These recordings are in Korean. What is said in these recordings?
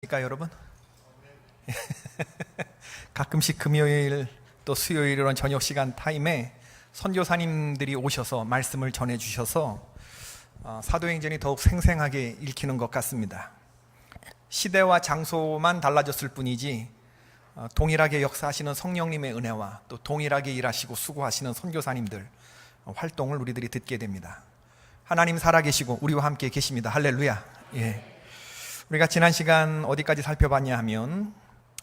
그러니까 여러분 가끔씩 금요일 또 수요일 이런 저녁 시간 타임에 선교사님들이 오셔서 말씀을 전해 주셔서 사도행전이 더욱 생생하게 읽히는 것 같습니다. 시대와 장소만 달라졌을 뿐이지 동일하게 역사하시는 성령님의 은혜와 또 동일하게 일하시고 수고하시는 선교사님들 활동을 우리들이 듣게 됩니다. 하나님 살아계시고 우리와 함께 계십니다. 할렐루야. 예. 우리가 지난 시간 어디까지 살펴봤냐 하면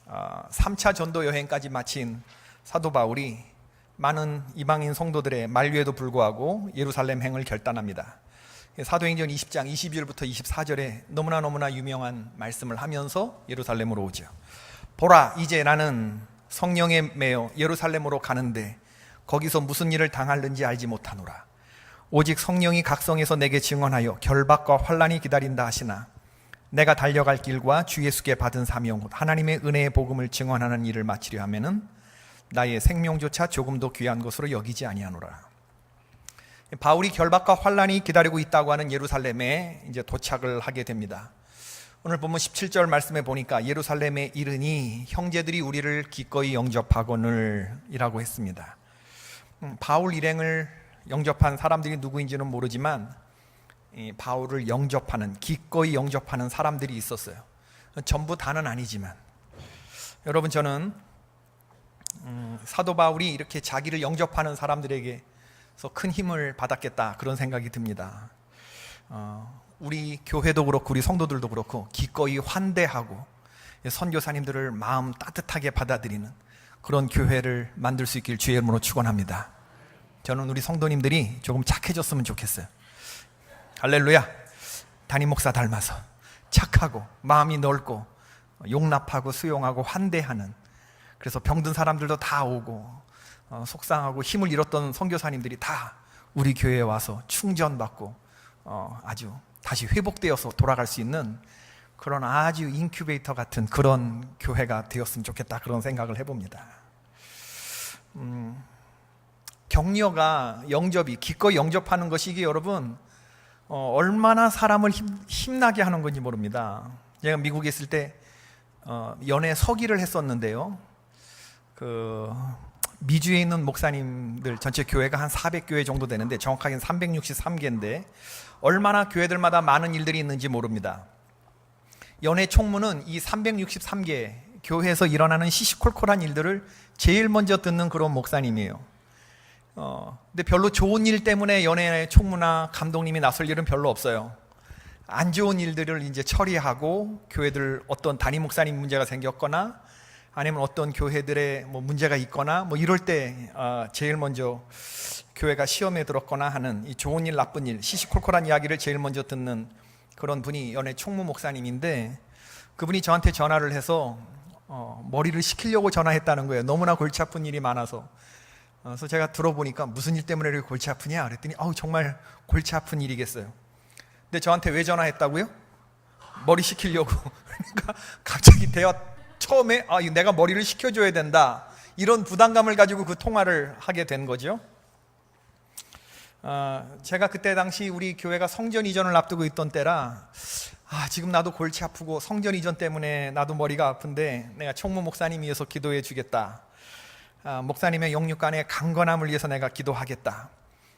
3차 전도 여행까지 마친 사도 바울이 많은 이방인 성도들의 만류에도 불구하고 예루살렘 행을 결단합니다. 사도행전 20장 22절부터 24절에 너무나 유명한 말씀을 하면서 예루살렘으로 오죠. 보라, 이제 나는 성령에 매여 예루살렘으로 가는데 거기서 무슨 일을 당할는지 알지 못하노라. 오직 성령이 각성에서 내게 증언하여 결박과 환난이 기다린다 하시나 내가 달려갈 길과 주 예수께 받은 사명 곧 하나님의 은혜의 복음을 증언하는 일을 마치려 하면은 나의 생명조차 조금도 귀한 것으로 여기지 아니하노라. 바울이 결박과 환난이 기다리고 있다고 하는 예루살렘에 이제 도착을 하게 됩니다. 오늘 보면 17절 말씀에 보니까 예루살렘에 이르니 형제들이 우리를 기꺼이 영접하거늘 이라고 했습니다. 바울 일행을 영접한 사람들이 누구인지는 모르지만 바울을 영접하는, 기꺼이 영접하는 사람들이 있었어요. 전부 다는 아니지만 여러분, 저는 사도 바울이 이렇게 자기를 영접하는 사람들에게서 큰 힘을 받았겠다 그런 생각이 듭니다. 우리 교회도 그렇고 우리 성도들도 그렇고 기꺼이 환대하고 선교사님들을 마음 따뜻하게 받아들이는 그런 교회를 만들 수 있길 주의 이름으로 축원합니다. 저는 우리 성도님들이 조금 착해졌으면 좋겠어요. 할렐루야. 담임 목사 닮아서 착하고 마음이 넓고 용납하고 수용하고 환대하는, 그래서 병든 사람들도 다 오고 속상하고 힘을 잃었던 선교사님들이 다 우리 교회에 와서 충전받고 아주 다시 회복되어서 돌아갈 수 있는 그런 아주 인큐베이터 같은 그런 교회가 되었으면 좋겠다 그런 생각을 해봅니다. 격려가, 영접이, 기꺼이 영접하는 것이 이게 여러분 얼마나 사람을 힘나게 하는 건지 모릅니다. 제가 미국에 있을 때 연애 서기를 했었는데요, 미주에 있는 목사님들 전체 교회가 한 400교회 정도 되는데 정확하게는 363개인데 얼마나 교회들마다 많은 일들이 있는지 모릅니다. 연애 총무는 이 363개 교회에서 일어나는 시시콜콜한 일들을 제일 먼저 듣는 그런 목사님이에요. 근데 별로 좋은 일 때문에 연애 총무나 감독님이 나설 일은 별로 없어요. 안 좋은 일들을 이제 처리하고 교회들 어떤 담임 목사님 문제가 생겼거나 아니면 어떤 교회들의 뭐 문제가 있거나 뭐 이럴 때 제일 먼저 교회가 시험에 들었거나 하는 이 좋은 일 나쁜 일 시시콜콜한 이야기를 제일 먼저 듣는 그런 분이 연애 총무 목사님인데, 그분이 저한테 전화를 해서 머리를 식히려고 전화했다는 거예요. 너무나 골치 아픈 일이 많아서. 그래서 제가 들어보니까 무슨 일 때문에 이렇게 골치 아프냐 그랬더니 정말 골치 아픈 일이겠어요. 근데 저한테 왜 전화했다고요? 머리 식히려고. 그러니까 갑자기 대화 처음에 내가 머리를 식혀줘야 된다 이런 부담감을 가지고 그 통화를 하게 된 거죠. 제가 그때 당시 우리 교회가 성전 이전을 앞두고 있던 때라 지금 나도 골치 아프고 성전 이전 때문에 나도 머리가 아픈데 내가 총무 목사님 위해서 기도해 주겠다. 목사님의 영육간의 강건함을 위해서 내가 기도하겠다.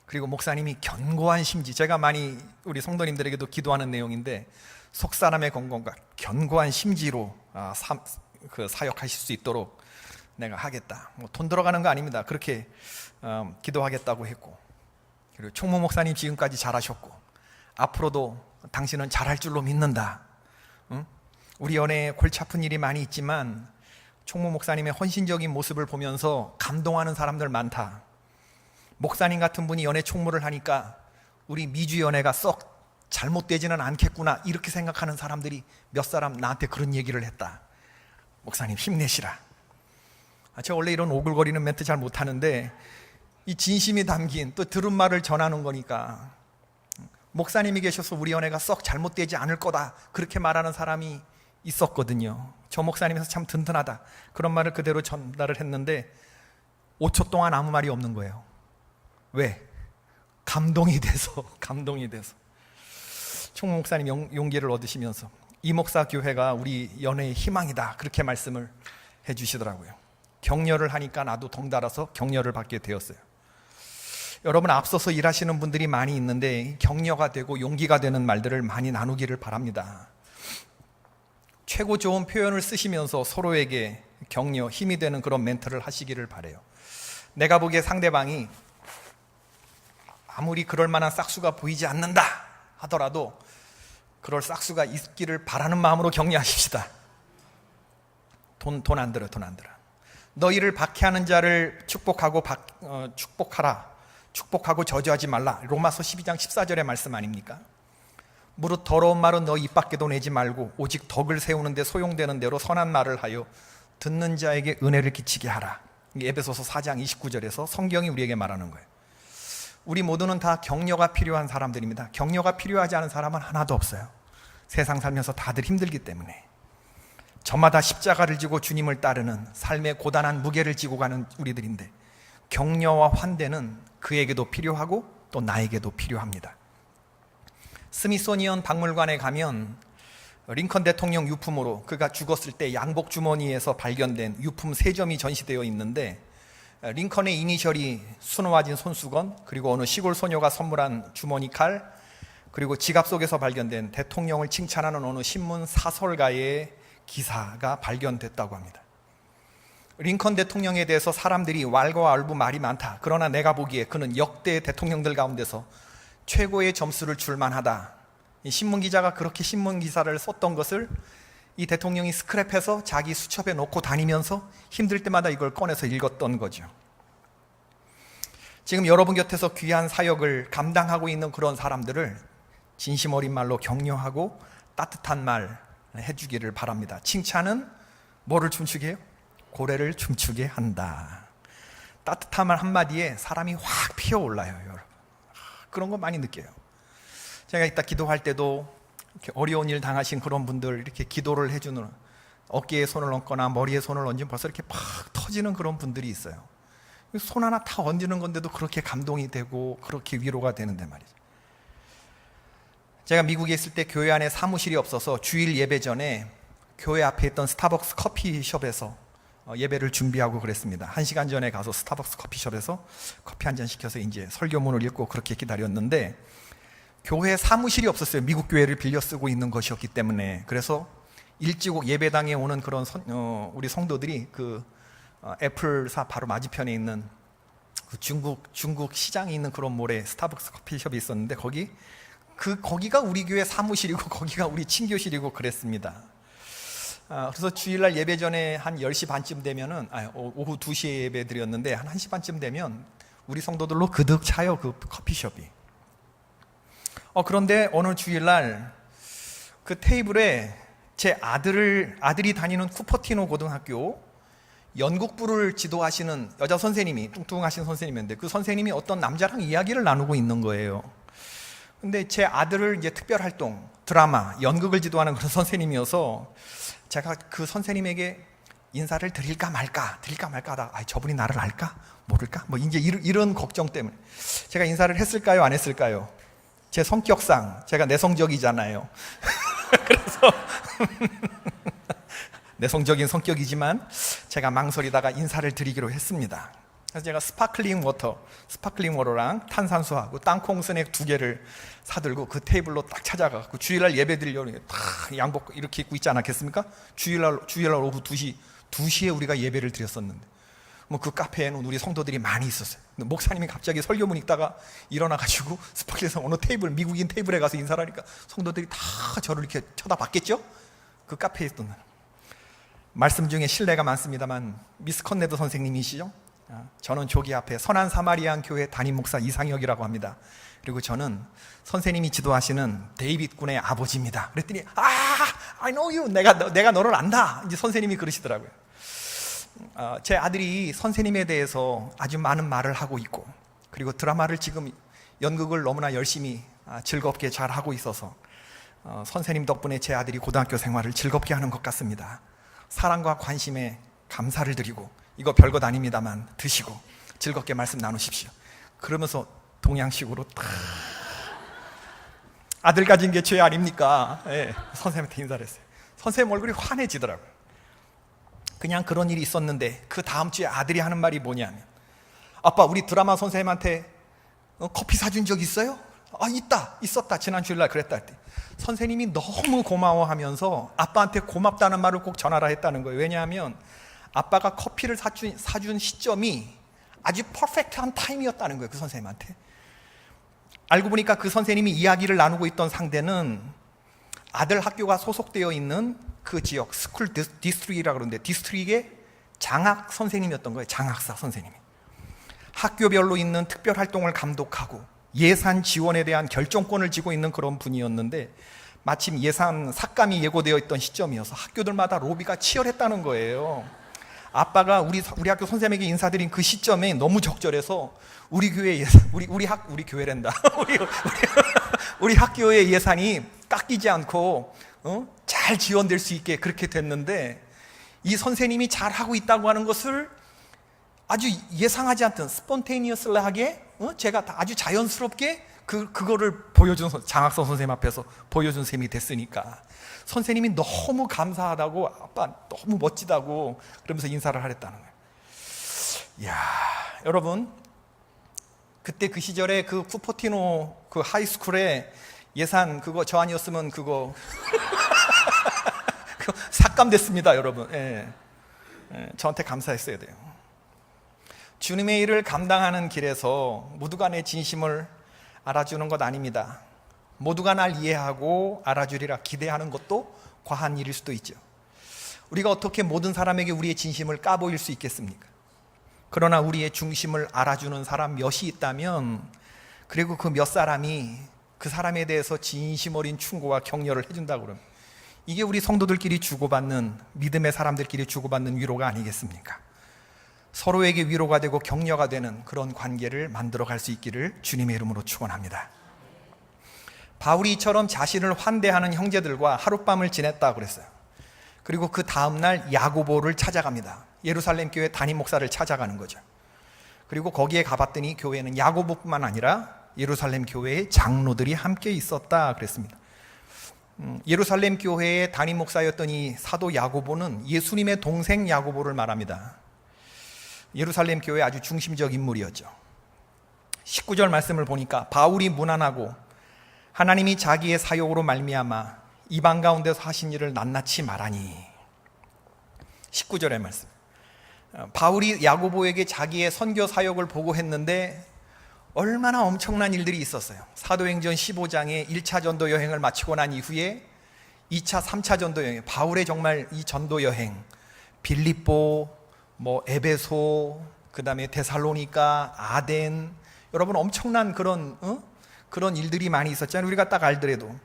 그리고 목사님이 견고한 심지, 제가 많이 우리 성도님들에게도 기도하는 내용인데 속사람의 건강과 견고한 심지로 사역하실 수 있도록 내가 하겠다. 돈 들어가는 거 아닙니다. 그렇게 기도하겠다고 했고, 그리고 총무 목사님 지금까지 잘하셨고 앞으로도 당신은 잘할 줄로 믿는다. 우리 연애에 골치 아픈 일이 많이 있지만 총무 목사님의 헌신적인 모습을 보면서 감동하는 사람들 많다. 목사님 같은 분이 연애 총무를 하니까 우리 미주 연애가 썩 잘못되지는 않겠구나 이렇게 생각하는 사람들이 몇 사람 나한테 그런 얘기를 했다. 목사님 힘내시라. 제가 원래 이런 오글거리는 멘트 잘 못하는데 이 진심이 담긴 또 들은 말을 전하는 거니까, 목사님이 계셔서 우리 연애가 썩 잘못되지 않을 거다 그렇게 말하는 사람이 있었거든요. 저 목사님에서 참 든든하다 그런 말을 그대로 전달을 했는데 5초 동안 아무 말이 없는 거예요. 왜? 감동이 돼서 총무 목사님 용기를 얻으시면서 이 목사 교회가 우리 연애의 희망이다, 그렇게 말씀을 해주시더라고요. 격려를 하니까 나도 덩달아서 격려를 받게 되었어요. 여러분, 앞서서 일하시는 분들이 많이 있는데 격려가 되고 용기가 되는 말들을 많이 나누기를 바랍니다. 최고 좋은 표현을 쓰시면서 서로에게 격려, 힘이 되는 그런 멘트를 하시기를 바라요. 내가 보기에 상대방이 아무리 그럴 만한 싹수가 보이지 않는다 하더라도 그럴 싹수가 있기를 바라는 마음으로 격려하십시다. 돈 안 들어. 너희를 박해하는 자를 축복하라. 축복하고 저주하지 말라. 로마서 12장 14절의 말씀 아닙니까? 무릇 더러운 말은 너 입 밖에도 내지 말고 오직 덕을 세우는 데 소용되는 대로 선한 말을 하여 듣는 자에게 은혜를 끼치게 하라. 에베소서 4장 29절에서 성경이 우리에게 말하는 거예요. 우리 모두는 다 격려가 필요한 사람들입니다. 격려가 필요하지 않은 사람은 하나도 없어요. 세상 살면서 다들 힘들기 때문에. 저마다 십자가를 지고 주님을 따르는 삶의 고단한 무게를 지고 가는 우리들인데, 격려와 환대는 그에게도 필요하고 또 나에게도 필요합니다. 스미소니언 박물관에 가면 링컨 대통령 유품으로 그가 죽었을 때 양복 주머니에서 발견된 유품 3점이 전시되어 있는데, 링컨의 이니셜이 수놓아진 손수건, 그리고 어느 시골 소녀가 선물한 주머니 칼, 그리고 지갑 속에서 발견된 대통령을 칭찬하는 어느 신문 사설가의 기사가 발견됐다고 합니다. 링컨 대통령에 대해서 사람들이 왈가왈부 말이 많다. 그러나 내가 보기에 그는 역대 대통령들 가운데서 최고의 점수를 줄 만하다. 이 신문기자가 그렇게 신문기사를 썼던 것을 이 대통령이 스크랩해서 자기 수첩에 놓고 다니면서 힘들 때마다 이걸 꺼내서 읽었던 거죠. 지금 여러분 곁에서 귀한 사역을 감당하고 있는 그런 사람들을 진심 어린 말로 격려하고 따뜻한 말 해주기를 바랍니다. 칭찬은 뭐를 춤추게 해요? 고래를 춤추게 한다. 따뜻한 말 한마디에 사람이 확 피어올라요, 여러분. 그런 거 많이 느껴요. 제가 이따 기도할 때도 이렇게 어려운 일 당하신 그런 분들 이렇게 기도를 해주는, 어깨에 손을 얹거나 머리에 손을 얹으면 벌써 이렇게 팍 터지는 그런 분들이 있어요. 손 하나 다 얹는 건데도 그렇게 감동이 되고 그렇게 위로가 되는데 말이죠. 제가 미국에 있을 때 교회 안에 사무실이 없어서 주일 예배 전에 교회 앞에 있던 스타벅스 커피숍에서 예배를 준비하고 그랬습니다. 1시간 전에 가서 스타벅스 커피숍에서 커피 한 잔 시켜서 이제 설교문을 읽고 그렇게 기다렸는데, 교회 사무실이 없었어요. 미국 교회를 빌려 쓰고 있는 것이었기 때문에. 그래서 일찍 예배당에 오는 그런 우리 성도들이 애플사 바로 맞은편에 있는 그 중국 시장에 있는 그런 몰에 스타벅스 커피숍이 있었는데, 거기가 우리 교회 사무실이고 거기가 우리 친교실이고 그랬습니다. 그래서 주일날 예배 전에 한 10시 반쯤 되면은, 오후 2시에 예배 드렸는데 한 1시 반쯤 되면 우리 성도들로 그득 차요, 그 커피숍이. 그런데 어느 주일날 그 테이블에 제 아들이 다니는 쿠퍼티노 고등학교 연극부를 지도하시는 여자 선생님이, 뚱뚱하신 선생님인데 그 선생님이 어떤 남자랑 이야기를 나누고 있는 거예요. 근데 제 아들을 이제 특별활동, 드라마, 연극을 지도하는 그런 선생님이어서 제가 그 선생님에게 인사를 드릴까 말까 하다가, 저분이 나를 알까? 모를까? 뭐 이제 이런 걱정 때문에 제가 인사를 했을까요? 안 했을까요? 제 성격상 제가 내성적이잖아요. 그래서 내성적인 성격이지만 제가 망설이다가 인사를 드리기로 했습니다. 그래서 제가 스파클링 워터랑 탄산수하고 땅콩 스낵 2개를 사들고 그 테이블로 딱 찾아가고, 주일날 예배 드리려고 딱 양복 이렇게 입고 있지 않았겠습니까? 주일날 오후 2시에 우리가 예배를 드렸었는데, 뭐 그 카페에는 우리 성도들이 많이 있었어요. 근데 목사님이 갑자기 설교문 읽다가 일어나가지고 스파클링에서 어느 테이블, 미국인 테이블에 가서 인사를 하니까 성도들이 다 저를 이렇게 쳐다봤겠죠? 그 카페에 있던 말씀 중에 신뢰가 많습니다만 미스 컨네드 선생님이시죠? 저는 조기 앞에 선한 사마리안 교회 담임 목사 이상혁이라고 합니다. 그리고 저는 선생님이 지도하시는 데이빗 군의 아버지입니다. 그랬더니 I know you. 내가 너를 안다. 이제 선생님이 그러시더라고요. 제 아들이 선생님에 대해서 아주 많은 말을 하고 있고, 그리고 드라마를 지금 연극을 너무나 열심히 즐겁게 잘 하고 있어서 선생님 덕분에 제 아들이 고등학교 생활을 즐겁게 하는 것 같습니다. 사랑과 관심에 감사를 드리고, 이거 별것 아닙니다만 드시고 즐겁게 말씀 나누십시오. 그러면서 동양식으로 딱 아들 가진 게 죄 아닙니까? 예, 선생님한테 인사를 했어요. 선생님 얼굴이 환해지더라고요. 그냥 그런 일이 있었는데 그 다음 주에 아들이 하는 말이 뭐냐면, 아빠, 우리 드라마 선생님한테 커피 사준 적 있어요? 아, 있었다. 지난 주일날 그랬다 할 때 선생님이 너무 고마워하면서 아빠한테 고맙다는 말을 꼭 전하라 했다는 거예요. 왜냐하면 아빠가 커피를 사준 시점이 아주 퍼펙트한 타임이었다는 거예요. 그 선생님한테. 알고 보니까 그 선생님이 이야기를 나누고 있던 상대는 아들 학교가 소속되어 있는 그 지역 스쿨 디스트릭이라고 그러는데, 디스트릭의 장학 선생님이었던 거예요. 장학사 선생님이 학교별로 있는 특별 활동을 감독하고 예산 지원에 대한 결정권을 쥐고 있는 그런 분이었는데, 마침 예산 삭감이 예고되어 있던 시점이어서 학교들마다 로비가 치열했다는 거예요. 아빠가 우리 학교 선생님에게 인사드린 그 시점에 너무 적절해서 우리 교회 우리 교회란다. 우리 학교의 예산이 깎이지 않고 잘 지원될 수 있게 그렇게 됐는데, 이 선생님이 잘 하고 있다고 하는 것을 아주 예상하지 않던 스폰테니어스하게 제가 아주 자연스럽게 그거를 보여준 장학서 선생님 앞에서 보여준 셈이 됐으니까 선생님이 너무 감사하다고, 아빠 너무 멋지다고 그러면서 인사를 하랬다는 거예요. 이야, 여러분, 그때 그 시절에 그 쿠퍼티노 그 하이스쿨에 예산 그거 저 아니었으면 그거 삭감됐습니다, 여러분. 저한테 감사했어야 돼요. 주님의 일을 감당하는 길에서 모두가 내 진심을 알아주는 것 아닙니다. 모두가 날 이해하고 알아주리라 기대하는 것도 과한 일일 수도 있죠. 우리가 어떻게 모든 사람에게 우리의 진심을 까보일 수 있겠습니까? 그러나 우리의 중심을 알아주는 사람 몇이 있다면, 그리고 그 몇 사람이 그 사람에 대해서 진심 어린 충고와 격려를 해준다고 그러면, 이게 우리 성도들끼리 주고받는, 믿음의 사람들끼리 주고받는 위로가 아니겠습니까? 서로에게 위로가 되고 격려가 되는 그런 관계를 만들어갈 수 있기를 주님의 이름으로 축원합니다. 바울이 이처럼 자신을 환대하는 형제들과 하룻밤을 지냈다고 그랬어요. 그리고 그 다음날 야고보를 찾아갑니다. 예루살렘 교회 담임 목사를 찾아가는 거죠. 그리고 거기에 가봤더니 교회는 야고보뿐만 아니라 예루살렘 교회의 장로들이 함께 있었다 그랬습니다. 예루살렘 교회의 담임 목사였던 이 사도 야고보는 예수님의 동생 야고보를 말합니다. 예루살렘 교회의 아주 중심적 인물이었죠. 19절 말씀을 보니까 바울이 무난하고 하나님이 자기의 사역으로 말미암아 이방 가운데서 하신 일을 낱낱이 말하니. 19절의 말씀, 바울이 야고보에게 자기의 선교 사역을 보고했는데 얼마나 엄청난 일들이 있었어요. 사도행전 15장에 1차 전도 여행을 마치고 난 이후에 2차, 3차 전도 여행, 바울의 정말 이 전도 여행, 빌립보, 에베소, 그 다음에 데살로니가, 아덴, 여러분 엄청난 그런 일들이 많이 있었잖아요. 우리가 딱 알더라도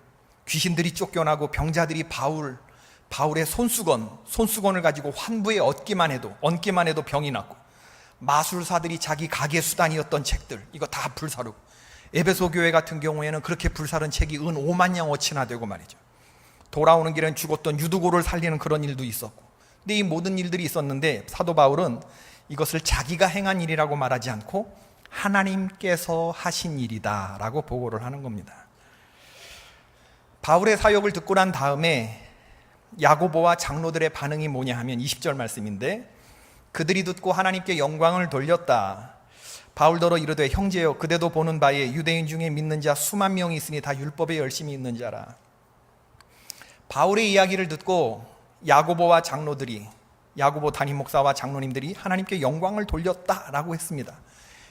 귀신들이 쫓겨나고 병자들이 바울의 손수건을 가지고 환부에 얹기만 해도 병이 났고, 마술사들이 자기 가게 수단이었던 책들 이거 다 불사르고, 에베소 교회 같은 경우에는 그렇게 불사른 책이 은 5만 양어치나 되고 말이죠. 돌아오는 길엔 죽었던 유두고를 살리는 그런 일도 있었고, 근데 이 모든 일들이 있었는데 사도 바울은 이것을 자기가 행한 일이라고 말하지 않고 하나님께서 하신 일이다 라고 보고를 하는 겁니다. 바울의 사역을 듣고 난 다음에 야고보와 장로들의 반응이 뭐냐 하면 20절 말씀인데, 그들이 듣고 하나님께 영광을 돌렸다. 바울더러 이르되 형제여, 그대도 보는 바에 유대인 중에 믿는 자 수만 명이 있으니 다 율법에 열심히 있는 자라. 바울의 이야기를 듣고 야고보와 장로들이, 야고보 담임 목사와 장로님들이 하나님께 영광을 돌렸다라고 했습니다.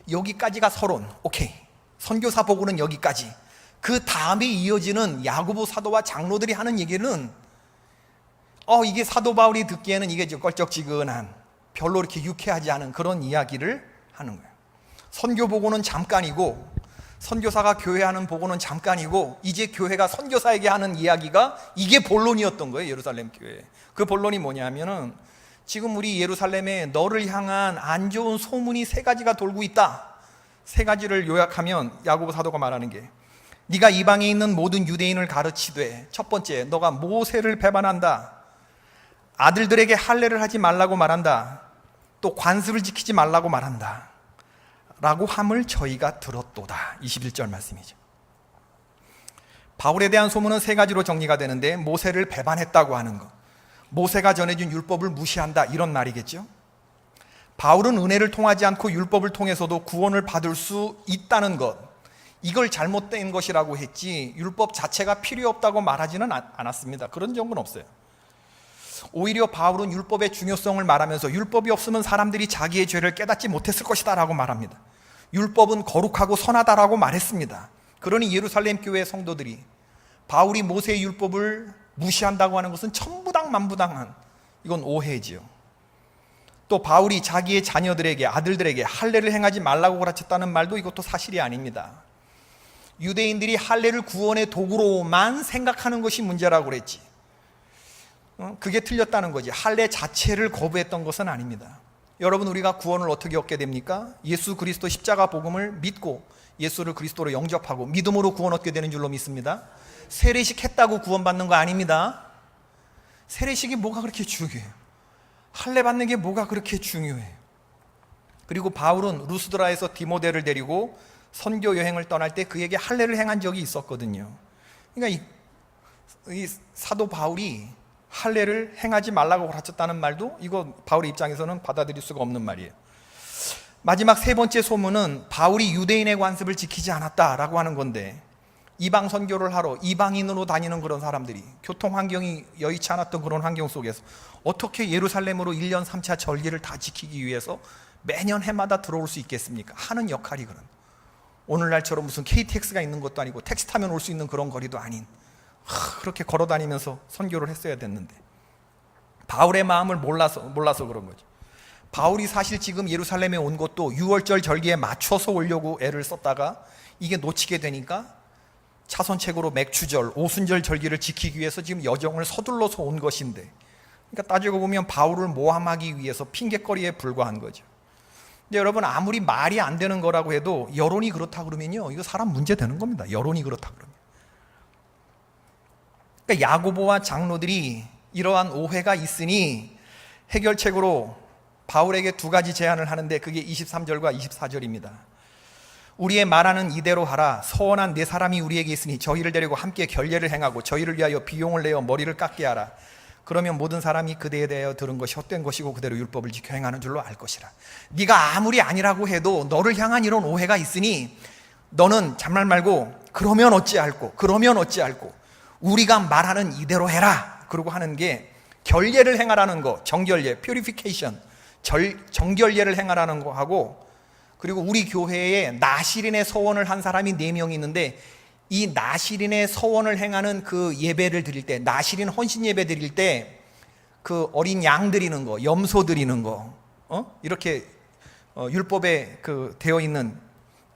여기까지가 서론, 오케이. 선교사 보고는 여기까지. 그 다음에 이어지는 야고보 사도와 장로들이 하는 얘기는 이게 사도 바울이 듣기에는 이게 껄쩍지근한, 별로 이렇게 유쾌하지 않은 그런 이야기를 하는 거예요. 선교 보고는 잠깐이고, 선교사가 교회하는 보고는 잠깐이고, 이제 교회가 선교사에게 하는 이야기가 이게 본론이었던 거예요. 예루살렘 교회. 그 본론이 뭐냐면은, 지금 우리 예루살렘에 너를 향한 안 좋은 소문이 3가지가 돌고 있다. 3가지를 요약하면 야고보 사도가 말하는 게, 네가 이방에 있는 모든 유대인을 가르치되, 첫 번째, 너가 모세를 배반한다. 아들들에게 할례를 하지 말라고 말한다. 또 관습을 지키지 말라고 말한다 라고 함을 저희가 들었도다. 21절 말씀이죠. 바울에 대한 소문은 세 가지로 정리가 되는데, 모세를 배반했다고 하는 것, 모세가 전해준 율법을 무시한다, 이런 말이겠죠. 바울은 은혜를 통하지 않고 율법을 통해서도 구원을 받을 수 있다는 것, 이걸 잘못된 것이라고 했지 율법 자체가 필요 없다고 말하지는 않았습니다. 그런 적은 없어요. 오히려 바울은 율법의 중요성을 말하면서 율법이 없으면 사람들이 자기의 죄를 깨닫지 못했을 것이다 라고 말합니다. 율법은 거룩하고 선하다라고 말했습니다. 그러니 예루살렘 교회 성도들이 바울이 모세의 율법을 무시한다고 하는 것은 천부당만부당한, 이건 오해지요. 또 바울이 자기의 자녀들에게, 아들들에게 할례를 행하지 말라고 가르쳤다는 말도 이것도 사실이 아닙니다. 유대인들이 할례를 구원의 도구로만 생각하는 것이 문제라고 그랬지, 그게 틀렸다는 거지. 할례 자체를 거부했던 것은 아닙니다. 여러분, 우리가 구원을 어떻게 얻게 됩니까? 예수 그리스도 십자가 복음을 믿고 예수를 그리스도로 영접하고 믿음으로 구원 얻게 되는 줄로 믿습니다. 세례식 했다고 구원받는 거 아닙니다. 세례식이 뭐가 그렇게 중요해요? 할례 받는 게 뭐가 그렇게 중요해요? 그리고 바울은 루스드라에서 디모데를 데리고 선교 여행을 떠날 때 그에게 할례를 행한 적이 있었거든요. 그러니까 이 사도 바울이 할례를 행하지 말라고 가르쳤다는 말도 이거 바울의 입장에서는 받아들일 수가 없는 말이에요. 마지막 세 번째 소문은 바울이 유대인의 관습을 지키지 않았다라고 하는 건데, 이방 선교를 하러 이방인으로 다니는 그런 사람들이 교통 환경이 여의치 않았던 그런 환경 속에서 어떻게 예루살렘으로 1년 3차 절기를 다 지키기 위해서 매년 해마다 들어올 수 있겠습니까? 하는 역할이 그런, 오늘날처럼 무슨 KTX가 있는 것도 아니고 택시 타면 올 수 있는 그런 거리도 아닌, 그렇게 걸어 다니면서 선교를 했어야 됐는데 바울의 마음을 몰라서 그런 거죠. 바울이 사실 지금 예루살렘에 온 것도 유월절 절기에 맞춰서 오려고 애를 썼다가 이게 놓치게 되니까 차선책으로 맥추절, 오순절 절기를 지키기 위해서 지금 여정을 서둘러서 온 것인데, 그러니까 따지고 보면 바울을 모함하기 위해서 핑계거리에 불과한 거죠. 근데 여러분, 아무리 말이 안 되는 거라고 해도 여론이 그렇다 그러면요, 이거 사람 문제 되는 겁니다. 여론이 그렇다 그러면. 그러니까 야고보와 장로들이 이러한 오해가 있으니 해결책으로 바울에게 두 가지 제안을 하는데, 그게 23절과 24절입니다. 우리의 말하는 이대로 하라. 서원한 네 사람이 우리에게 있으니 저희를 데리고 함께 결례를 행하고 저희를 위하여 비용을 내어 머리를 깎게 하라. 그러면 모든 사람이 그대에 대하여 들은 것이 헛된 것이고 그대로 율법을 지켜 행하는 줄로 알 것이라. 네가 아무리 아니라고 해도 너를 향한 이런 오해가 있으니 너는 잔말 말고 그러면 어찌할꼬, 그러면 어찌할꼬, 우리가 말하는 이대로 해라. 그러고 하는 게 결례를 행하라는 거, 정결례, purification, 정결례를 행하라는 거 하고, 그리고 우리 교회에 나실인의 서원을 한 사람이 4명이 있는데, 이 나실인의 서원을 행하는 그 예배를 드릴 때, 나실인 헌신 예배 드릴 때 그 어린 양 드리는 거, 염소 드리는 거, 이렇게 율법에 되어 있는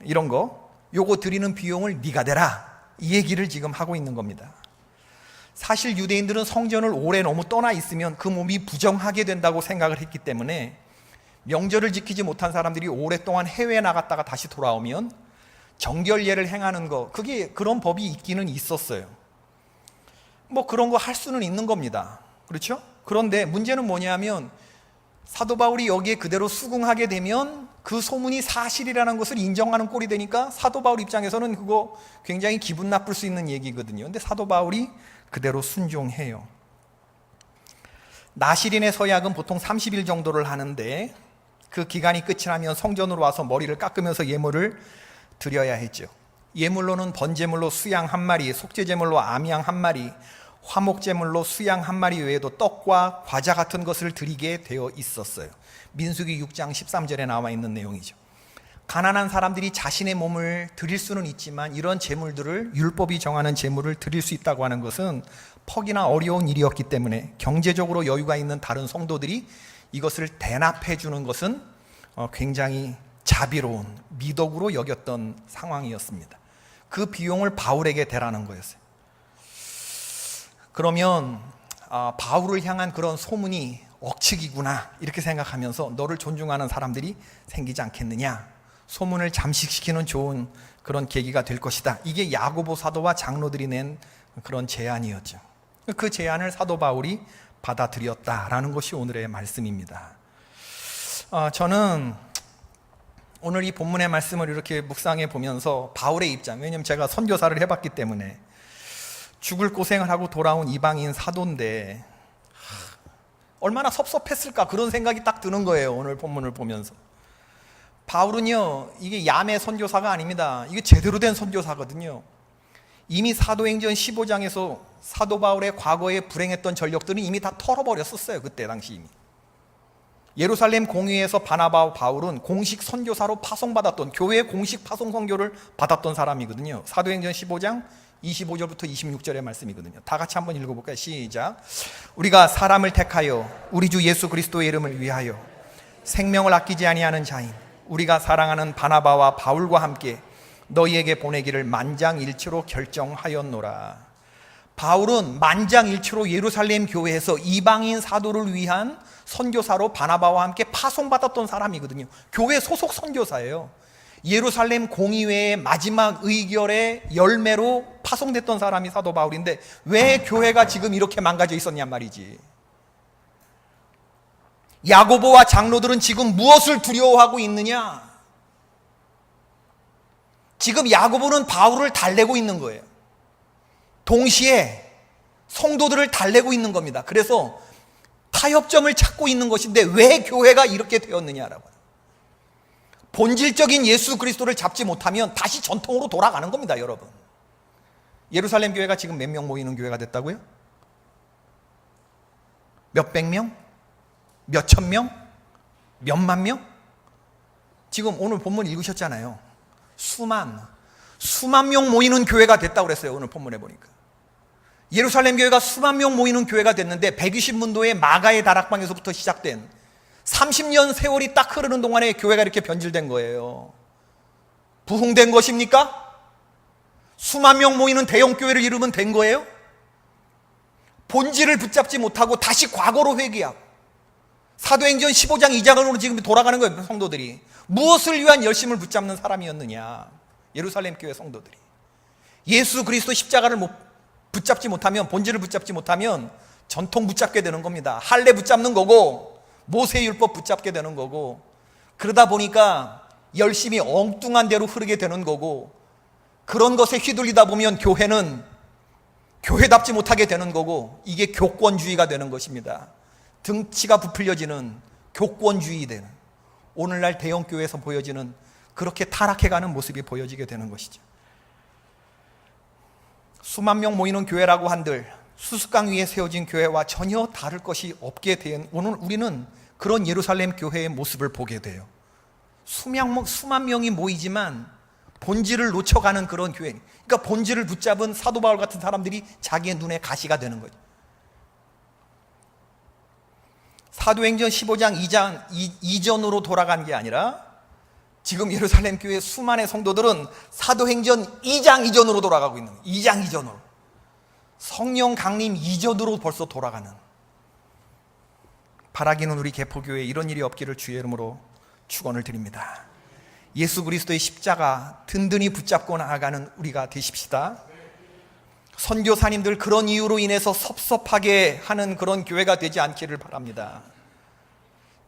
이런 거, 요거 드리는 비용을 네가 대라, 이 얘기를 지금 하고 있는 겁니다. 사실 유대인들은 성전을 오래 너무 떠나 있으면 그 몸이 부정하게 된다고 생각을 했기 때문에 명절을 지키지 못한 사람들이 오랫동안 해외에 나갔다가 다시 돌아오면 정결례를 행하는 거, 그게 그런 법이 있기는 있었어요. 뭐 그런 거 할 수는 있는 겁니다. 그렇죠? 그런데 문제는 뭐냐면 사도 바울이 여기에 그대로 수긍하게 되면 그 소문이 사실이라는 것을 인정하는 꼴이 되니까 사도 바울 입장에서는 그거 굉장히 기분 나쁠 수 있는 얘기거든요. 근데 사도 바울이 그대로 순종해요. 나실인의 서약은 보통 30일 정도를 하는데, 그 기간이 끝이 나면 성전으로 와서 머리를 깎으면서 예물을 드려야 했죠. 예물로는 번제물로 수양 1마리, 속죄제물로 암양 1마리, 화목제물로 수양 1마리 외에도 떡과 과자 같은 것을 드리게 되어 있었어요. 민수기 6장 13절에 나와 있는 내용이죠. 가난한 사람들이 자신의 몸을 드릴 수는 있지만 이런 제물들을, 율법이 정하는 제물을 드릴 수 있다고 하는 것은 퍽이나 어려운 일이었기 때문에 경제적으로 여유가 있는 다른 성도들이 이것을 대납해 주는 것은 굉장히 자비로운 미덕으로 여겼던 상황이었습니다. 그 비용을 바울에게 대라는 거였어요. 그러면 바울을 향한 그런 소문이 억측이구나 이렇게 생각하면서 너를 존중하는 사람들이 생기지 않겠느냐, 소문을 잠식시키는 좋은 그런 계기가 될 것이다. 이게 야고보 사도와 장로들이 낸 그런 제안이었죠. 그 제안을 사도 바울이 받아들였다라는 것이 오늘의 말씀입니다. 저는 오늘 이 본문의 말씀을 이렇게 묵상해 보면서 바울의 입장, 왜냐하면 제가 선교사를 해봤기 때문에 죽을 고생을 하고 돌아온 이방인 사도인데 얼마나 섭섭했을까, 그런 생각이 딱 드는 거예요. 오늘 본문을 보면서 바울은요, 이게 야매 선교사가 아닙니다. 이게 제대로 된 선교사거든요. 이미 사도행전 15장에서 사도 바울의 과거에 불행했던 전력들은 이미 다 털어버렸었어요. 그때 당시 이미 예루살렘 공회에서 바나바와 바울은 공식 선교사로 파송받았던, 교회의 공식 파송 선교를 받았던 사람이거든요. 사도행전 15장 25절부터 26절의 말씀이거든요. 다 같이 한번 읽어볼까요? 시작. 우리가 사람을 택하여 우리 주 예수 그리스도의 이름을 위하여 생명을 아끼지 아니하는 자인 우리가 사랑하는 바나바와 바울과 함께 너희에게 보내기를 만장일치로 결정하였노라. 바울은 만장일치로 예루살렘 교회에서 이방인 사도를 위한 선교사로 바나바와 함께 파송받았던 사람이거든요. 교회 소속 선교사예요. 예루살렘 공의회의 마지막 의결의 열매로 파송됐던 사람이 사도 바울인데 왜 교회가 지금 이렇게 망가져 있었냔 말이지. 야고보와 장로들은 지금 무엇을 두려워하고 있느냐? 지금 야고보는 바울을 달래고 있는 거예요. 동시에 성도들을 달래고 있는 겁니다. 그래서 타협점을 찾고 있는 것인데 왜 교회가 이렇게 되었느냐라고. 본질적인 예수 그리스도를 잡지 못하면 다시 전통으로 돌아가는 겁니다, 여러분. 예루살렘 교회가 지금 몇 명 모이는 교회가 됐다고요? 몇백 명? 몇천 명? 몇만 명? 지금 오늘 본문 읽으셨잖아요. 수만 명 모이는 교회가 됐다고 그랬어요. 오늘 본문에 보니까 예루살렘 교회가 수만 명 모이는 교회가 됐는데 120문도의 마가의 다락방에서부터 시작된 30년 세월이 딱 흐르는 동안에 교회가 이렇게 변질된 거예요. 부흥된 것입니까? 수만 명 모이는 대형 교회를 이루면 된 거예요? 본질을 붙잡지 못하고 다시 과거로 회귀하고 사도행전 15장 2장으로 지금 돌아가는 거예요. 성도들이 무엇을 위한 열심을 붙잡는 사람이었느냐? 예루살렘 교회 성도들이 예수 그리스도 십자가를 붙잡지 못하면, 본질을 붙잡지 못하면 전통 붙잡게 되는 겁니다. 할례 붙잡는 거고 모세율법 붙잡게 되는 거고, 그러다 보니까 열심히 엉뚱한 대로 흐르게 되는 거고, 그런 것에 휘둘리다 보면 교회는 교회답지 못하게 되는 거고, 이게 교권주의가 되는 것입니다. 등치가 부풀려지는 교권주의 되는, 오늘날 대형교회에서 보여지는 그렇게 타락해가는 모습이 보여지게 되는 것이죠. 수만 명 모이는 교회라고 한들 수수깡 위에 세워진 교회와 전혀 다를 것이 없게 된, 오늘 우리는 그런 예루살렘 교회의 모습을 보게 돼요. 수만 명이 모이지만 본질을 놓쳐가는 그런 교회. 그러니까 본질을 붙잡은 사도 바울 같은 사람들이 자기의 눈에 가시가 되는 거죠. 사도행전 15장 2장 이전으로 돌아간 게 아니라 지금 예루살렘 교회 수많은 성도들은 사도행전 2장 이전으로 돌아가고 있는 거예요. 2장 이전으로. 성령 강림 이전으로 벌써 돌아가는. 바라기는 우리 개포교회에 이런 일이 없기를 주의 이름으로 축원을 드립니다. 예수 그리스도의 십자가 든든히 붙잡고 나아가는 우리가 되십시다. 선교사님들 그런 이유로 인해서 섭섭하게 하는 그런 교회가 되지 않기를 바랍니다.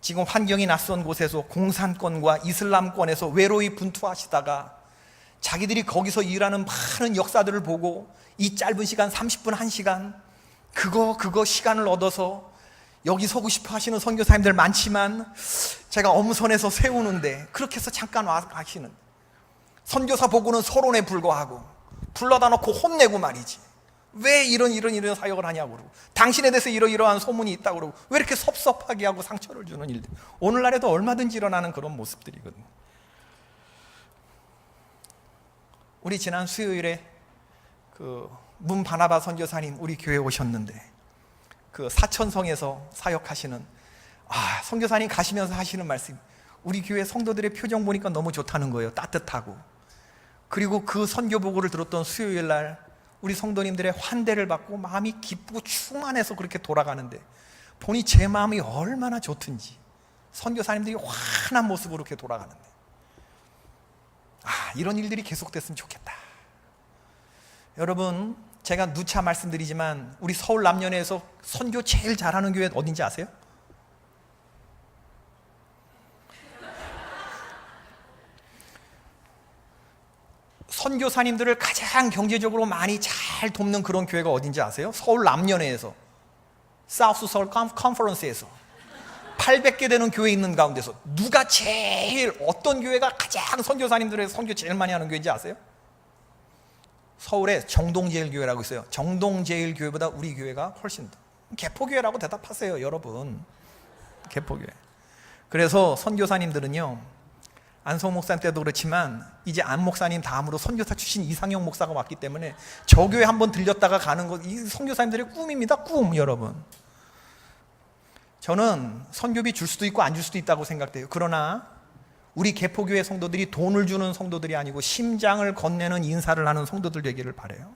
지금 환경이 낯선 곳에서 공산권과 이슬람권에서 외로이 분투하시다가 자기들이 거기서 일하는 많은 역사들을 보고 이 짧은 시간 30분 1시간 그거 시간을 얻어서 여기 서고 싶어 하시는 선교사님들 많지만 제가 엄선해서 세우는데 그렇게 해서 잠깐 와 가시는 선교사 보고는 서론에 불과하고 불러다 놓고 혼내고 말이지. 왜 이런 사역을 하냐고 그러고 당신에 대해서 이러이러한 소문이 있다고 그러고 왜 이렇게 섭섭하게 하고 상처를 주는 일들, 오늘날에도 얼마든지 일어나는 그런 모습들이거든요. 우리 지난 수요일에 그 문 바나바 선교사님 우리 교회에 오셨는데 그 사천성에서 사역하시는 선교사님 가시면서 하시는 말씀, 우리 교회 성도들의 표정 보니까 너무 좋다는 거예요. 따뜻하고. 그리고 그 선교 보고를 들었던 수요일 날 우리 성도님들의 환대를 받고 마음이 기쁘고 충만해서 그렇게 돌아가는데 보니 제 마음이 얼마나 좋든지 선교사님들이 환한 모습으로 이렇게 돌아가는데 이런 일들이 계속됐으면 좋겠다. 여러분, 제가 누차 말씀드리지만 우리 서울 남년에서 선교 제일 잘하는 교회 어딘지 아세요? 선교사님들을 가장 경제적으로 많이 잘 돕는 그런 교회가 어딘지 아세요? 서울 남년회에서, 사우스 서울 컨퍼런스에서 800개 되는 교회 있는 가운데서 누가 제일, 어떤 교회가 가장 선교사님들의 선교 제일 많이 하는 교회인지 아세요? 서울에 정동제일교회라고 있어요. 정동제일교회보다 우리 교회가 훨씬 더. 개포교회라고 대답하세요, 여러분. 개포교회. 그래서 선교사님들은요, 안성 목사님 때도 그렇지만 이제 안 목사님 다음으로 선교사 출신 이상영 목사가 왔기 때문에 저 교회 한번 들렸다가 가는 거, 이 선교사님들의 꿈입니다. 꿈, 여러분. 저는 선교비 줄 수도 있고 안 줄 수도 있다고 생각돼요. 그러나 우리 개포교회 성도들이 돈을 주는 성도들이 아니고 심장을 건네는 인사를 하는 성도들 되기를 바라요.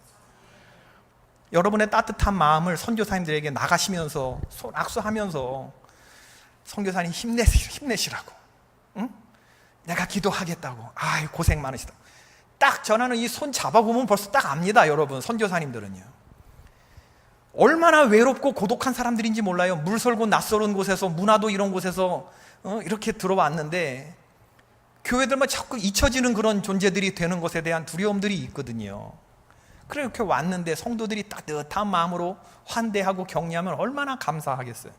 여러분의 따뜻한 마음을 선교사님들에게 나가시면서 손 악수하면서 선교사님 힘내시라고, 응? 내가 기도하겠다고, 아이 고생 많으시다, 딱 전하는 이 손 잡아보면 벌써 딱 압니다. 여러분, 선교사님들은요 얼마나 외롭고 고독한 사람들인지 몰라요. 물설고 낯설은 곳에서, 문화도 이런 곳에서 이렇게 들어왔는데 교회들만 자꾸 잊혀지는 그런 존재들이 되는 것에 대한 두려움들이 있거든요. 그렇게 왔는데 성도들이 따뜻한 마음으로 환대하고 격려하면 얼마나 감사하겠어요.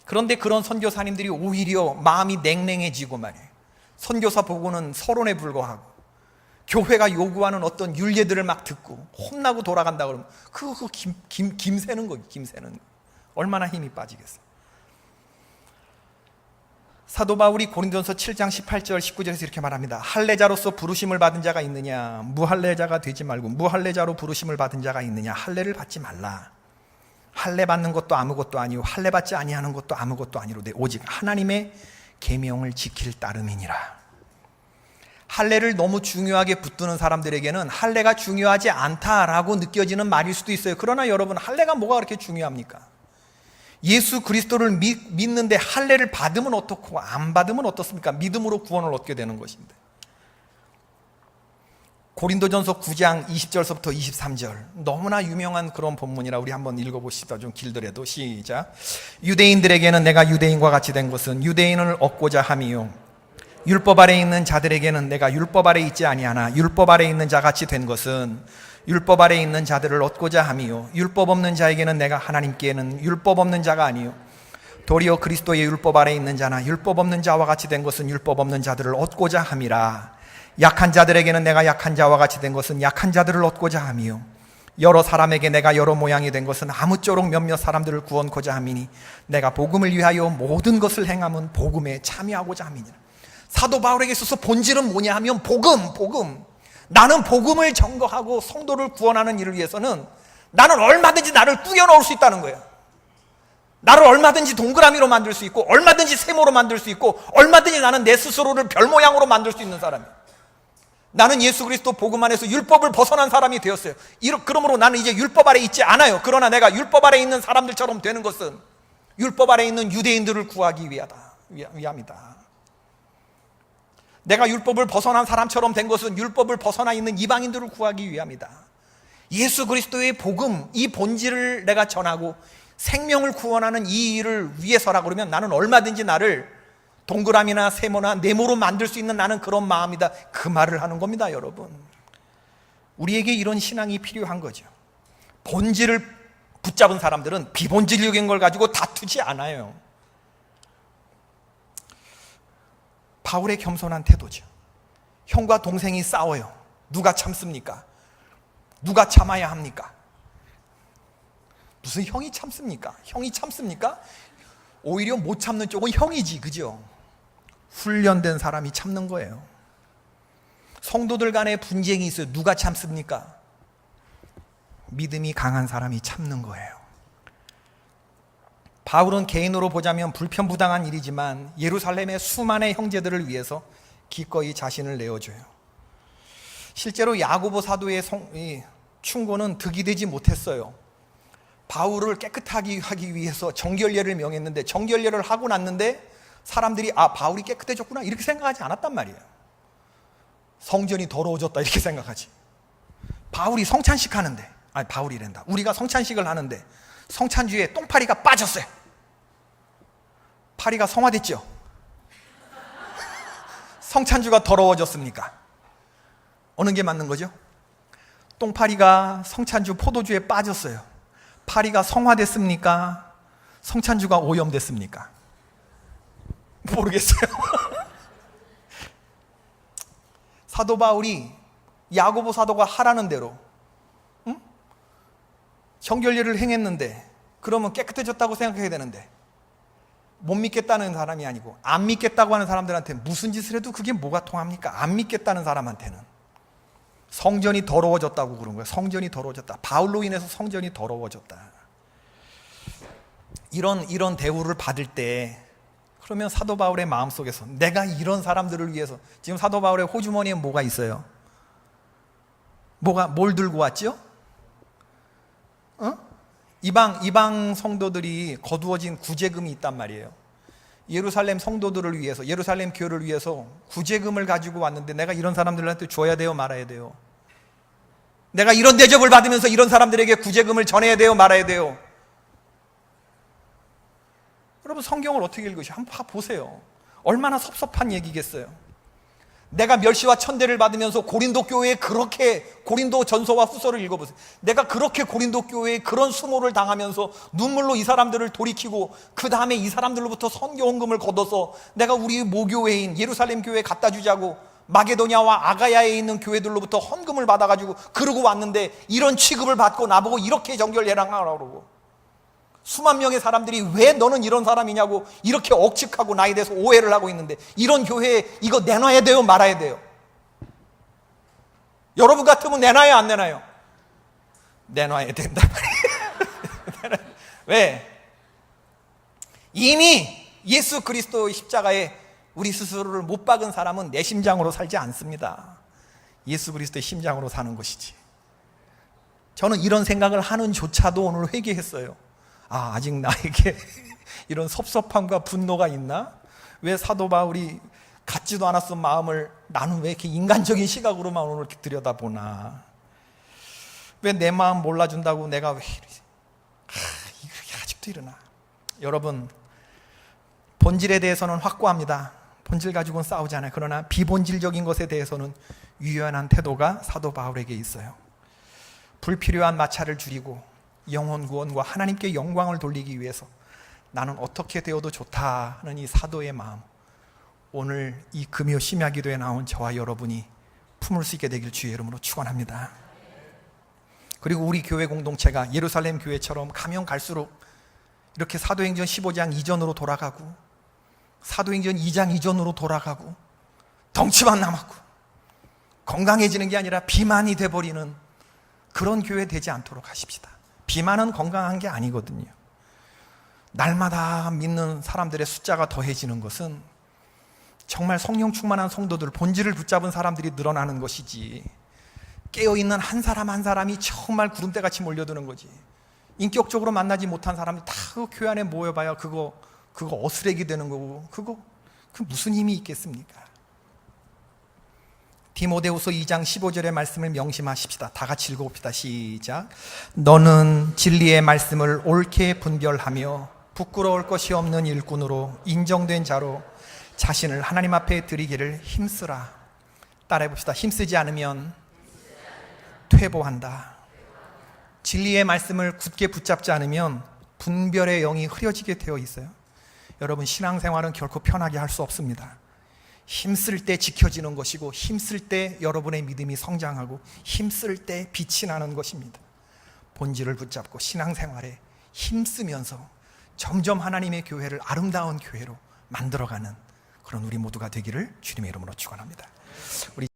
그런데 그런 선교사님들이 오히려 마음이 냉랭해지고 말이에요. 선교사 보고는 서론에 불과하고 교회가 요구하는 어떤 율례들을 막 듣고 혼나고 돌아간다 그러면 그거 김새는 거예요. 김새는 거. 얼마나 힘이 빠지겠어요. 사도 바울이 고린도전서 7장 18절 19절에서 이렇게 말합니다. 할례자로서 부르심을 받은 자가 있느냐? 무할례자가 되지 말고 무할례자로 부르심을 받은 자가 있느냐? 할례를 받지 말라. 할례 받는 것도 아무것도 아니요 할례 받지 아니하는 것도 아무것도 아니로되 오직 하나님의 계명을 지킬 따름이니라. 할례를 너무 중요하게 붙드는 사람들에게는 할례가 중요하지 않다라고 느껴지는 말일 수도 있어요. 그러나 여러분, 할례가 뭐가 그렇게 중요합니까? 예수 그리스도를 믿는데 할례를 받으면 어떻고 안 받으면 어떻습니까? 믿음으로 구원을 얻게 되는 것인데. 고린도전서 9장 20절서부터 23절, 너무나 유명한 그런 본문이라 우리 한번 읽어보시다. 좀 길더라도. 시작. 유대인들에게는 내가 유대인과 같이 된 것은 유대인을 얻고자 함이요 율법 아래 있는 자들에게는 내가 율법 아래 있지 아니하나 율법 아래 있는 자같이 된 것은 율법 아래 있는 자들을 얻고자 함이요 율법 없는 자에게는 내가 하나님께는 율법 없는 자가 아니요 도리어 그리스도의 율법 아래 있는 자나 율법 없는 자와 같이 된 것은 율법 없는 자들을 얻고자 함이라. 약한 자들에게는 내가 약한 자와 같이 된 것은 약한 자들을 얻고자 함이요 여러 사람에게 내가 여러 모양이 된 것은 아무쪼록 몇몇 사람들을 구원코자 함이니 내가 복음을 위하여 모든 것을 행함은 복음에 참여하고자 함이니라. 사도 바울에게 있어서 본질은 뭐냐 하면 복음. 나는 복음을 전거하고 성도를 구원하는 일을 위해서는 나는 얼마든지 나를 꾸겨 넣을 수 있다는 거예요. 나를 얼마든지 동그라미로 만들 수 있고 얼마든지 세모로 만들 수 있고 얼마든지 나는 내 스스로를 별 모양으로 만들 수 있는 사람이에요. 나는 예수 그리스도 복음 안에서 율법을 벗어난 사람이 되었어요. 그러므로 나는 이제 율법 아래 있지 않아요. 그러나 내가 율법 아래 있는 사람들처럼 되는 것은 율법 아래 있는 유대인들을 구하기 위함이다. 내가 율법을 벗어난 사람처럼 된 것은 율법을 벗어나 있는 이방인들을 구하기 위함이다. 예수 그리스도의 복음, 이 본질을 내가 전하고 생명을 구원하는 이 일을 위해서라 그러면 나는 얼마든지 나를 동그라미나 세모나 네모로 만들 수 있는 나는 그런 마음이다. 그 말을 하는 겁니다, 여러분. 우리에게 이런 신앙이 필요한 거죠. 본질을 붙잡은 사람들은 비본질적인 걸 가지고 다투지 않아요. 바울의 겸손한 태도죠. 형과 동생이 싸워요. 누가 참습니까? 누가 참아야 합니까? 무슨 형이 참습니까? 형이 참습니까? 오히려 못 참는 쪽은 형이지, 그죠? 훈련된 사람이 참는 거예요. 성도들 간에 분쟁이 있어요. 누가 참습니까? 믿음이 강한 사람이 참는 거예요. 바울은 개인으로 보자면 불편부당한 일이지만 예루살렘의 수많은 형제들을 위해서 기꺼이 자신을 내어줘요. 실제로 야고보 사도의 충고는 득이 되지 못했어요. 바울을 깨끗하게 하기 위해서 정결례를 명했는데 정결례를 하고 났는데 사람들이 바울이 깨끗해졌구나 이렇게 생각하지 않았단 말이에요. 성전이 더러워졌다 이렇게 생각하지. 바울이 성찬식 하는데, 바울이란다. 우리가 성찬식을 하는데 성찬주에 똥파리가 빠졌어요. 파리가 성화됐죠. 성찬주가 더러워졌습니까? 어느 게 맞는 거죠? 똥파리가 성찬주 포도주에 빠졌어요. 파리가 성화됐습니까? 성찬주가 오염됐습니까? 모르겠어요. 사도 바울이 야고보 사도가 하라는 대로 정결례를 행했는데 그러면 깨끗해졌다고 생각해야 되는데 못 믿겠다는 사람이 아니고 안 믿겠다고 하는 사람들한테 무슨 짓을 해도 그게 뭐가 통합니까? 안 믿겠다는 사람한테는 성전이 더러워졌다고 그런 거예요. 성전이 더러워졌다. 바울로 인해서 성전이 더러워졌다. 이런 대우를 받을 때 그러면 사도 바울의 마음속에서 내가 이런 사람들을 위해서 지금 사도 바울의 호주머니에 뭐가 있어요? 뭘 들고 왔죠? 이방 성도들이 거두어진 구제금이 있단 말이에요. 예루살렘 성도들을 위해서, 예루살렘 교회를 위해서 구제금을 가지고 왔는데 내가 이런 사람들한테 줘야 돼요, 말아야 돼요? 내가 이런 대접을 받으면서 이런 사람들에게 구제금을 전해야 돼요, 말아야 돼요? 여러분 성경을 어떻게 읽으셔? 한번 보세요. 얼마나 섭섭한 얘기겠어요. 내가 멸시와 천대를 받으면서 고린도 교회에 그렇게 고린도 전서와 후서를 읽어보세요. 내가 그렇게 고린도 교회에 그런 수모를 당하면서 눈물로 이 사람들을 돌이키고 그 다음에 이 사람들로부터 선교 헌금을 걷어서 내가 우리 모교회인 예루살렘 교회에 갖다 주자고 마게도냐와 아가야에 있는 교회들로부터 헌금을 받아가지고 그러고 왔는데 이런 취급을 받고 나보고 이렇게 정결례랑 하라고 그러고 수만 명의 사람들이 왜 너는 이런 사람이냐고 이렇게 억측하고 나에 대해서 오해를 하고 있는데 이런 교회에 이거 내놔야 돼요, 말아야 돼요? 여러분 같으면 내놔요, 안 내놔요? 내놔야 된다. 왜? 이미 예수 그리스도의 십자가에 우리 스스로를 못 박은 사람은 내 심장으로 살지 않습니다. 예수 그리스도의 심장으로 사는 것이지. 저는 이런 생각을 하는 조차도 오늘 회개했어요. 아직 나에게 이런 섭섭함과 분노가 있나? 왜 사도 바울이 갖지도 않았던 마음을 나는 왜 이렇게 인간적인 시각으로만 오늘 이렇게 들여다보나? 왜 내 마음 몰라준다고 내가 왜 이러지? 이게 아직도 일어나. 여러분, 본질에 대해서는 확고합니다. 본질 가지고는 싸우지 않아요. 그러나 비본질적인 것에 대해서는 유연한 태도가 사도 바울에게 있어요. 불필요한 마찰을 줄이고 영혼 구원과 하나님께 영광을 돌리기 위해서 나는 어떻게 되어도 좋다는 이 사도의 마음, 오늘 이 금요 심야 기도에 나온 저와 여러분이 품을 수 있게 되길 주의 이름으로 축원합니다. 그리고 우리 교회 공동체가 예루살렘 교회처럼 가면 갈수록 이렇게 사도행전 15장 이전으로 돌아가고 사도행전 2장 이전으로 돌아가고 덩치만 남았고 건강해지는 게 아니라 비만이 돼버리는 그런 교회 되지 않도록 하십시다. 비만은 건강한 게 아니거든요. 날마다 믿는 사람들의 숫자가 더해지는 것은 정말 성령 충만한 성도들, 본질을 붙잡은 사람들이 늘어나는 것이지, 깨어있는 한 사람 한 사람이 정말 구름대같이 몰려드는 거지. 인격적으로 만나지 못한 사람들 다 그 교회 안에 모여봐야 그거 어스레기 되는 거고, 그 무슨 힘이 있겠습니까? 디모데후서 2장 15절의 말씀을 명심하십시다. 다 같이 읽어봅시다. 시작. 너는 진리의 말씀을 옳게 분별하며 부끄러울 것이 없는 일꾼으로 인정된 자로 자신을 하나님 앞에 드리기를 힘쓰라. 따라해봅시다. 힘쓰지 않으면 퇴보한다. 진리의 말씀을 굳게 붙잡지 않으면 분별의 영이 흐려지게 되어 있어요. 여러분, 신앙생활은 결코 편하게 할 수 없습니다. 힘쓸 때 지켜지는 것이고, 힘쓸 때 여러분의 믿음이 성장하고, 힘쓸 때 빛이 나는 것입니다. 본질을 붙잡고 신앙생활에 힘쓰면서 점점 하나님의 교회를 아름다운 교회로 만들어가는 그런 우리 모두가 되기를 주님의 이름으로 축원합니다. 우리